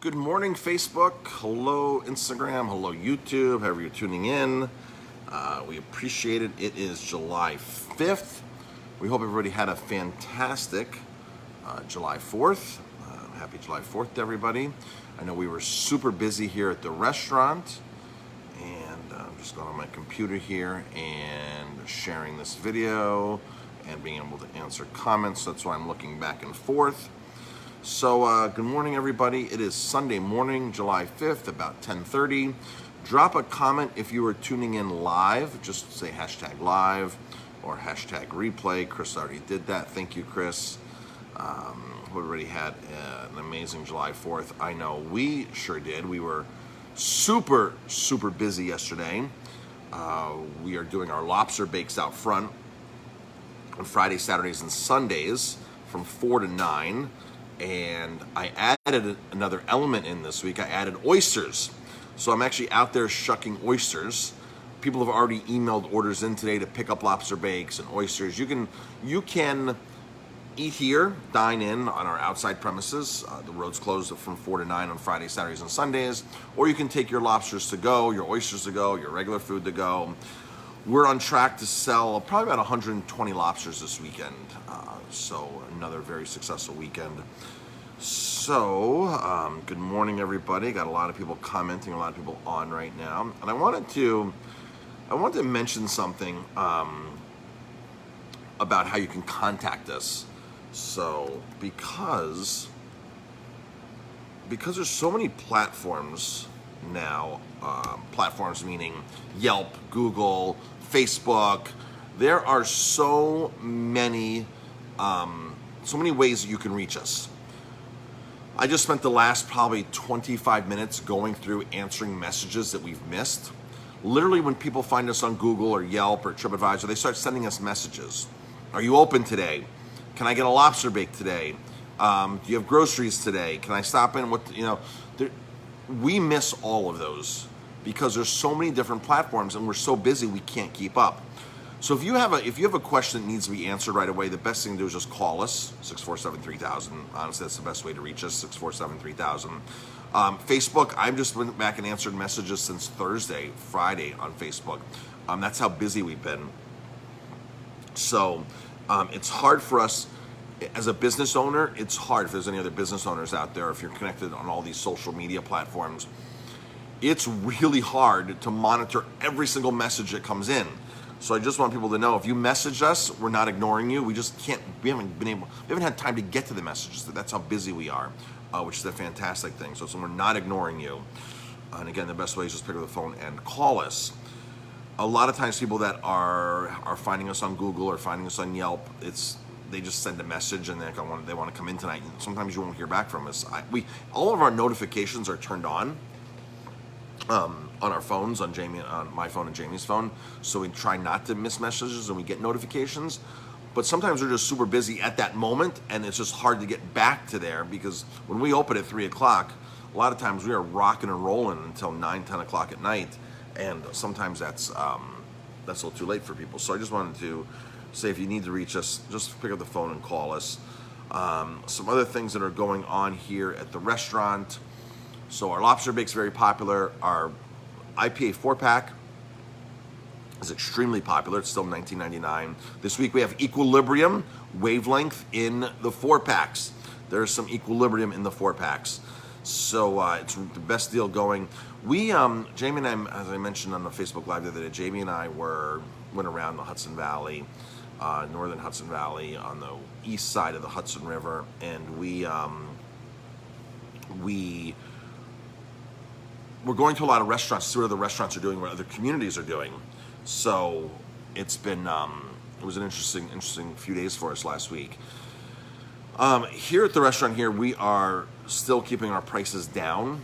Good morning, Facebook. Hello, Instagram. Hello, YouTube. However you're tuning in, we appreciate it. It is July 5th. We hope everybody had a fantastic July 4th. Happy July 4th to everybody. I know we were super busy here at the restaurant, and I'm just going on my computer here and sharing this video and being able to answer comments. That's why I'm looking back and forth. So good morning, everybody. It is Sunday morning, July 5th, about 10:30. Drop a comment if you are tuning in live. Just say hashtag live or hashtag replay. Chris already did that. Thank you, Chris. We already had an amazing July 4th. I know we sure did. We were super busy yesterday. We are doing our lobster bakes out front on Fridays, Saturdays, and Sundays from 4 to 9. And I added another element in this week. I added oysters. So I'm actually out there shucking oysters. People have already emailed orders in today to pick up lobster bakes and oysters. You can eat here, dine in on our outside premises. The road's closed from 4 to 9 on Fridays, Saturdays, and Sundays. Or you can take your lobsters to go, your oysters to go, your regular food to go. We're on track to sell probably about 120 lobsters this weekend. So another very successful weekend. So good morning, everybody. Got a lot of people commenting, a lot of people on right now. And I wanted to mention something about how you can contact us. So because there's so many platforms now, platforms meaning Yelp, Google, Facebook, there are so many ways that you can reach us. I just spent the last probably 25 minutes going through answering messages that we've missed. Literally, when people find us on Google or Yelp or TripAdvisor, they start sending us messages. Are you open today? Can I get a lobster bake today? Do you have groceries today? Can I stop in? We miss all of those because there's so many different platforms and we're so busy we can't keep up. So if you have a question that needs to be answered right away, the best thing to do is just call us, 647-3000. Honestly, that's the best way to reach us, 647-3000. Facebook, I've just went back and answered messages since Friday on Facebook. That's how busy we've been. So it's hard for us as a business owner. It's hard if there's any other business owners out there, if you're connected on all these social media platforms. It's really hard to monitor every single message that comes in. So I just want people to know, if you message us, we're not ignoring you. We haven't had time to get to the messages. That's how busy we are, which is a fantastic thing. So we're not ignoring you. And again, the best way is just pick up the phone and call us. A lot of times people that are finding us on Google or finding us on Yelp, they just send a message and they want to come in tonight. And sometimes you won't hear back from us. All of our notifications are turned on our phones, on my phone and Jamie's phone, so we try not to miss messages and we get notifications. But sometimes we're just super busy at that moment, and it's just hard to get back to there because when we open at 3 o'clock, a lot of times we are rocking and rolling until 9, 10 o'clock at night, and sometimes that's a little too late for people. So I just wanted to say, if you need to reach us, just pick up the phone and call us. Some other things that are going on here at the restaurant. So our lobster bake's very popular. Our IPA 4-pack is extremely popular. It's still $19.99. This week we have Equilibrium Wavelength in the 4-packs. There's some Equilibrium in the 4-packs. So it's the best deal going. We, Jamie and I, as I mentioned on the Facebook Live the other day, Jamie and I went around the Hudson Valley, northern Hudson Valley, on the east side of the Hudson River, and we're going to a lot of restaurants to see what other restaurants are doing, what other communities are doing. So it's been, it was an interesting few days for us last week. Here at the restaurant here, we are still keeping our prices down.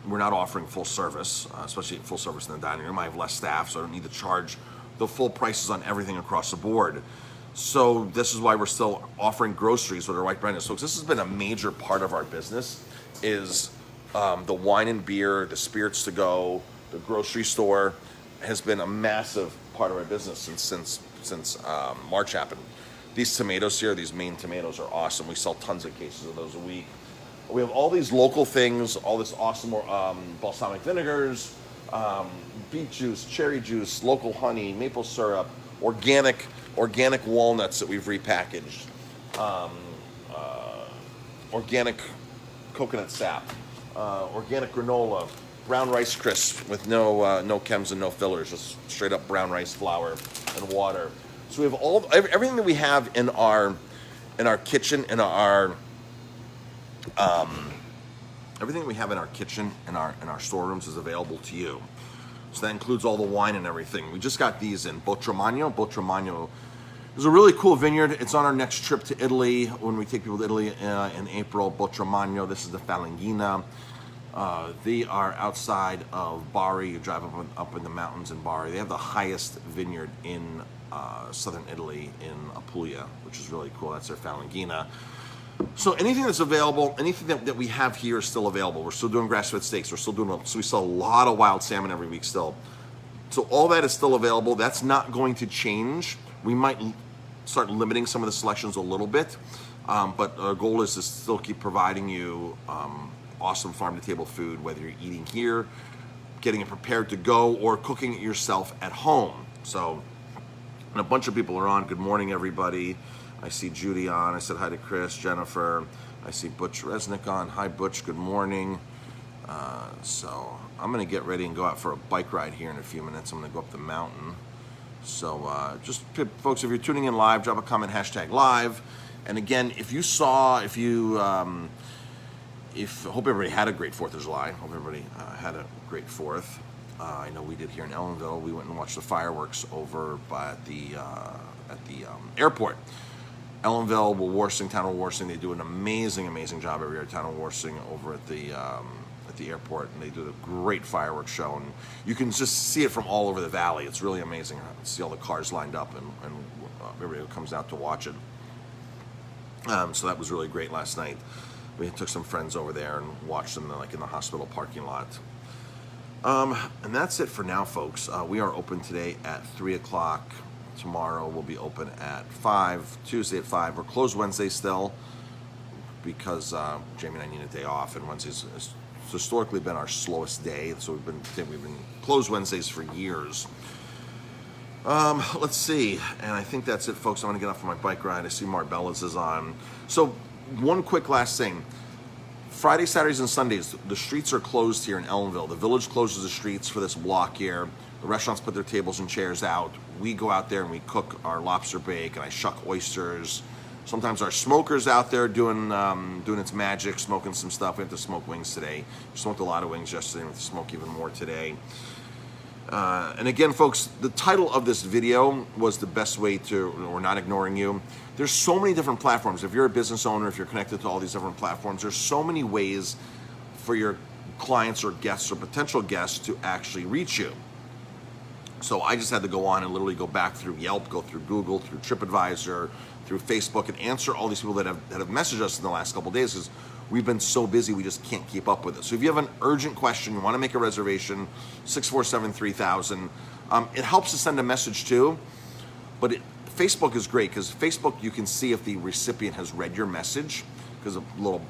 We're not offering full service, especially full service in the dining room. I have less staff, so I don't need to charge the full prices on everything across the board. So this is why we're still offering groceries with our white brand. So this has been a major part of our business, is the wine and beer, the spirits to go, the grocery store has been a massive part of our business since March happened. These tomatoes here, these Maine tomatoes, are awesome. We sell tons of cases of those a week. We have all these local things, all this awesome balsamic vinegars, beet juice, cherry juice, local honey, maple syrup, organic walnuts that we've repackaged, organic coconut sap, organic granola, brown rice crisp with no chems and no fillers, just straight up brown rice flour and water. So we have everything that we have in our kitchen, everything we have in our kitchen and our storerooms is available to you. So that includes all the wine and everything. We just got these in Botramagno. Botramagno is a really cool vineyard. It's on our next trip to Italy when we take people to Italy in April. Botramagno. This is the Falanghina. They are outside of Bari. You drive up in the mountains in Bari. They have the highest vineyard in southern Italy in Apulia, which is really cool. That's their Falanghina. So anything that's available, anything that we have here is still available. We're still doing grass-fed steaks. We're still doing, so we sell a lot of wild salmon every week still. So all that is still available. That's not going to change. We might start limiting some of the selections a little bit, but our goal is to still keep providing you awesome farm-to-table food, whether you're eating here, getting it prepared to go, or cooking it yourself at home. So, and a bunch of people are on. Good morning, everybody. I see Judy on. I said hi to Chris, Jennifer. I see Butch Resnick on. Hi, Butch. Good morning. So I'm going to get ready and go out for a bike ride here in a few minutes. I'm going to go up the mountain. So just folks, if you're tuning in live, drop a comment, #live. And again, I hope everybody had a great 4th of July. Hope everybody had a great 4th. I know we did here in Ellenville. We went and watched the fireworks over at the airport. Ellenville, town of Warsing, they do an amazing job every year. Town of Warsing over at the airport, and they do a great fireworks show, and you can just see it from all over the valley. It's really amazing to see all the cars lined up and everybody comes out to watch it. So that was really great last night. We took some friends over there and watched them in the hospital parking lot. And that's it for now, folks. We are open today at 3 o'clock. Tomorrow we'll be open at 5, Tuesday at 5. We're closed Wednesday still because Jamie and I need a day off, and Wednesdays has historically been our slowest day, so we've been closed Wednesdays for years. Let's see, and I think that's it, folks. I'm going to get off for my bike ride. I see Marbella's is on. So one quick last thing. Friday, Saturdays, and Sundays, the streets are closed here in Ellenville. The village closes the streets for this block here. The restaurants put their tables and chairs out. We go out there and we cook our lobster bake, and I shuck oysters. Sometimes our smoker's out there doing its magic, smoking some stuff. We have to smoke wings today. We smoked a lot of wings yesterday. We have to smoke even more today. And again, folks, the title of this video was the best way to, we're not ignoring you. There's so many different platforms. If you're a business owner, if you're connected to all these different platforms, there's so many ways for your clients or guests or potential guests to actually reach you. So I just had to go on and literally go back through Yelp, go through Google, through TripAdvisor, through Facebook, and answer all these people that have messaged us in the last couple of days, because we've been so busy we just can't keep up with it. So if you have an urgent question, you want to make a reservation, 647-3000. It helps to send a message too, but Facebook is great because Facebook, you can see if the recipient has read your message, because a little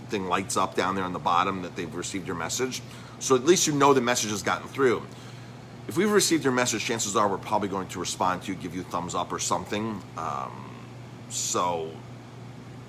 thing lights up down there on the bottom that they've received your message. So at least you know the message has gotten through. If we've received your message, chances are we're probably going to respond to you, give you a thumbs up or something. So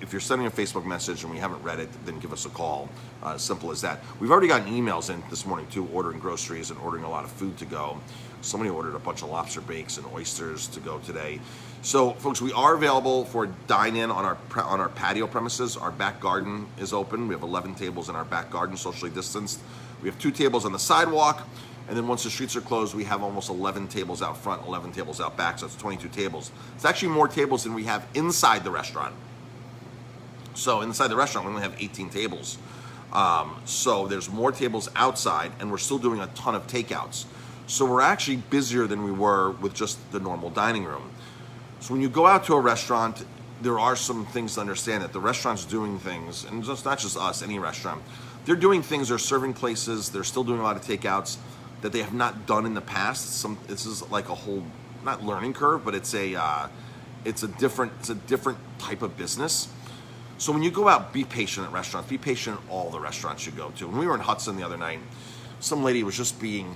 if you're sending a Facebook message and we haven't read it, then give us a call. Simple as that. We've already gotten emails in this morning too, ordering groceries and ordering a lot of food to go. Somebody ordered a bunch of lobster bakes and oysters to go today. So folks, we are available for dine-in on our patio premises. Our back garden is open. We have 11 tables in our back garden, socially distanced. We have 2 tables on the sidewalk. And then once the streets are closed, we have almost 11 tables out front, 11 tables out back, so it's 22 tables. It's actually more tables than we have inside the restaurant. So inside the restaurant, we only have 18 tables. So there's more tables outside, and we're still doing a ton of takeouts. So we're actually busier than we were with just the normal dining room. So when you go out to a restaurant, there are some things to understand, that the restaurant's doing things, and it's not just us, any restaurant. They're doing things, they're serving places, they're still doing a lot of takeouts that they have not done in the past. This is like a whole, not learning curve, but it's a different type of business. So when you go out, be patient at restaurants. Be patient at all the restaurants you go to. When we were in Hudson the other night, some lady was just being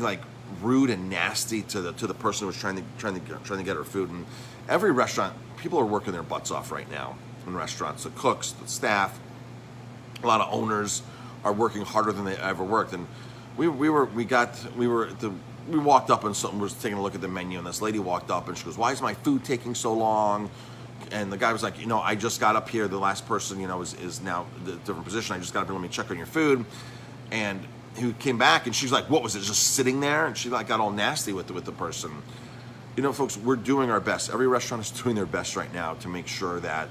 like rude and nasty to the person who was trying to get her food. And every restaurant, people are working their butts off right now in restaurants. The cooks, the staff, a lot of owners are working harder than they ever worked. And we walked up and something was taking a look at the menu, and this lady walked up and she goes, "Why is my food taking so long?" And the guy was like, "I just got up here. The last person, is now the different position. I just got up here. Let me check on your food." And he came back and she's like, "What was it? Just sitting there?" And she got all nasty with the person. Folks, we're doing our best. Every restaurant is doing their best right now to make sure that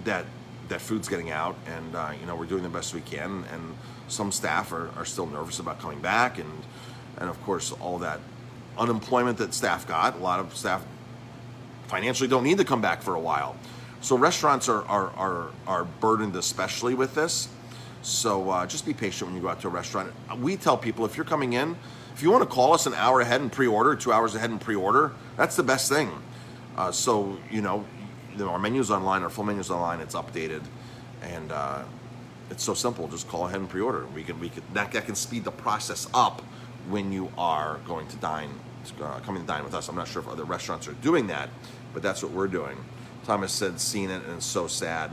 that food's getting out, and we're doing the best we can. And some staff are still nervous about coming back, and of course all that unemployment that staff got. A lot of staff financially don't need to come back for a while. So restaurants are burdened especially with this. So just be patient when you go out to a restaurant. We tell people, if you're coming in, if you want to call us an hour ahead and pre-order, 2 hours ahead and pre-order, that's the best thing. So our menu's online, our full menu's online, it's updated, and it's so simple. Just call ahead and pre-order. That can speed the process up when you are going to coming to dine with us. I'm not sure if other restaurants are doing that, but that's what we're doing. Thomas said, "Seen it, and it's so sad."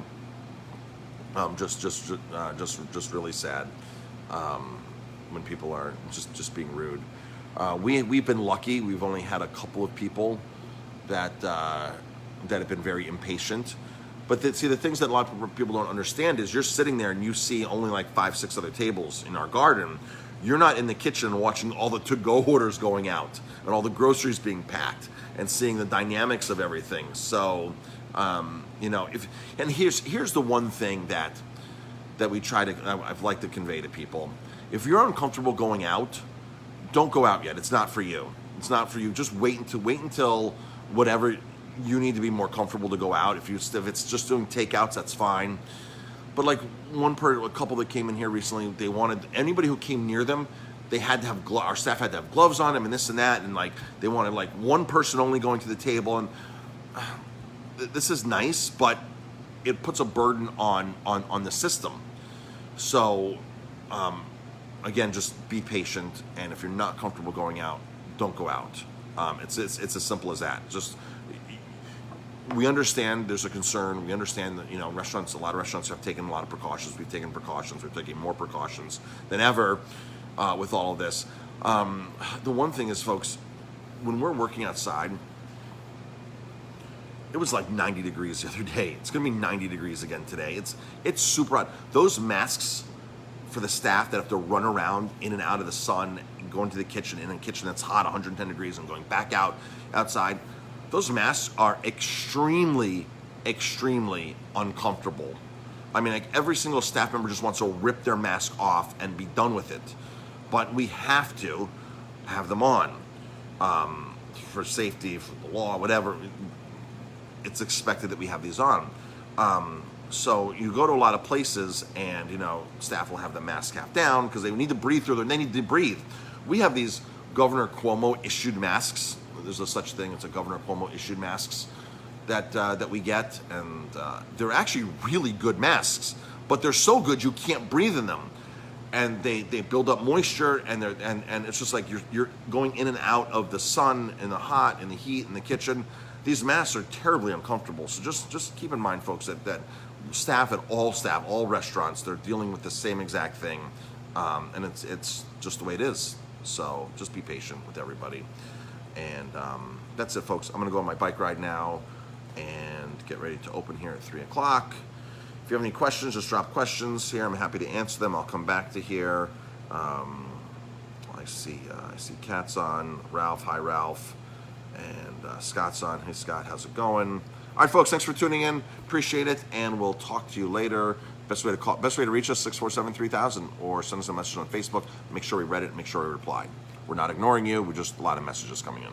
Just really sad when people are just being rude. We've been lucky. We've only had a couple of people that have been very impatient. But the things that a lot of people don't understand is you're sitting there and you see only like 5-6 other tables in our garden. You're not in the kitchen watching all the to-go orders going out and all the groceries being packed and seeing the dynamics of everything. So, here's the one thing that I've liked to convey to people. If you're uncomfortable going out, don't go out yet. It's not for you. It's not for you. Just wait until whatever you need to be more comfortable to go out. If it's just doing takeouts, that's fine. But like a couple that came in here recently, they wanted anybody who came near them, they had to have our staff had to have gloves on them and this and that, and they wanted one person only going to the table. And this is nice, but it puts a burden on the system. So again, just be patient, and if you're not comfortable going out, don't go out. It's as simple as that. We understand there's a concern. We understand that a lot of restaurants have taken a lot of precautions. We've taken precautions. We're taking more precautions than ever with all of this. The one thing is, folks, when we're working outside, it was like 90 degrees the other day. It's going to be 90 degrees again today. It's super hot. Those masks for the staff that have to run around in and out of the sun, going to the kitchen, in a kitchen that's hot, 110 degrees, and going back outside. Those masks are extremely, extremely uncomfortable. I mean, every single staff member just wants to rip their mask off and be done with it. But we have to have them on for safety, for the law, whatever. It's expected that we have these on. So you go to a lot of places and, staff will have the mask half down because they need to breathe through they need to breathe. We have these Governor Cuomo issued masks. There's a such thing. It's a Governor Cuomo issued masks that we get, and they're actually really good masks, but they're so good you can't breathe in them, and they build up moisture, and it's just like you're going in and out of the sun and the hot and the heat in the kitchen. These masks are terribly uncomfortable. So just keep in mind, folks, that staff, all restaurants, they're dealing with the same exact thing, and it's just the way it is. So just be patient with everybody. And that's it, folks. I'm going to go on my bike ride now and get ready to open here at 3 o'clock. If you have any questions, just drop questions here. I'm happy to answer them. I'll come back to here. I see Kat's on. Ralph, hi Ralph. And Scott's on. Hey Scott, how's it going? All right, folks, thanks for tuning in. Appreciate it, and we'll talk to you later. Best way to reach us, 647-3000, or send us a message on Facebook. Make sure we read it, make sure we reply. We're not ignoring you. We're just a lot of messages coming in.